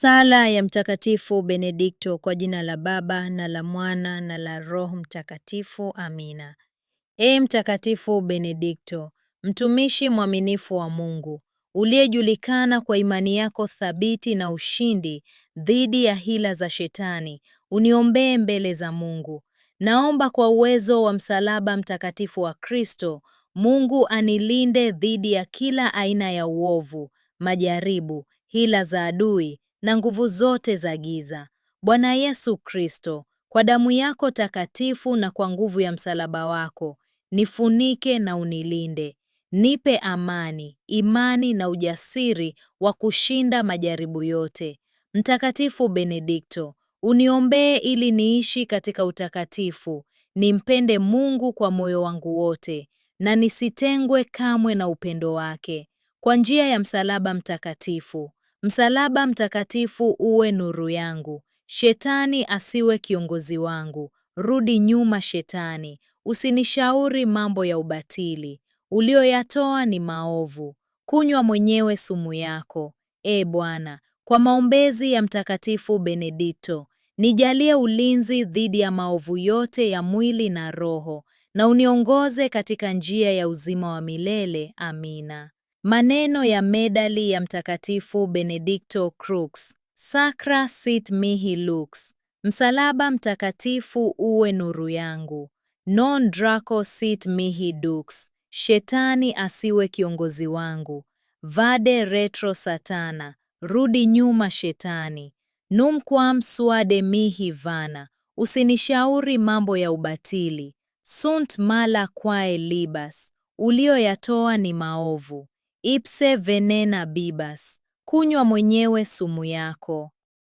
Sala ya Mtakatifu Benedikto. Kwa jina la Baba na la Mwana na la Roho Mtakatifu. Amina. Ee Mtakatifu Benedikto, mtumishi mwaminifu wa Mungu, uliyejulikana kwa imani yako thabiti na ushindi dhidi ya hila za Shetani, uniombee mbele za Mungu. Naomba kwa uwezo wa msalaba mtakatifu wa Kristo, Mungu anilinde dhidi ya kila aina ya uovu, majaribu, hila za adui na nguvu zote za giza. Bwana Yesu Kristo, kwa damu yako takatifu na kwa nguvu ya msalaba wako, nifunike na unilinde. Nipe amani, imani na ujasiri wa kushinda majaribu yote. Mtakatifu Benedikto, uniombee ili niishi katika utakatifu, nimpende Mungu kwa moyo wangu wote, na nisitengwe kamwe na upendo wake. Kwa njia ya msalaba mtakatifu. Msalaba mtakatifu uwe nuru yangu. Shetani asiwe kiongozi wangu. Rudi nyuma Shetani. Usinishauri mambo ya ubatili. Ulioyatoa ni maovu. Kunywa mwenyewe sumu yako. Bwana, kwa maombezi ya Mtakatifu Benedikto, nijalie ulinzi dhidi ya maovu yote ya mwili na roho, na uniongoze katika njia ya uzima wa milele. Amina. Maneno ya medali ya Mtakatifu Benedikto Crux. Sacra sit mihi lux. Msalaba mtakatifu uwe nuru yangu. Non draco sit mihi dux. Shetani asiwe kiongozi wangu. Vade retro satana. Rudi nyuma Shetani. Numquam suade mihi vana. Usinishauri mambo ya ubatili. Sunt mala quae libas. Ulioyatoa ni maovu. Ipse venena bibas. Kunywa mwenyewe sumu yako.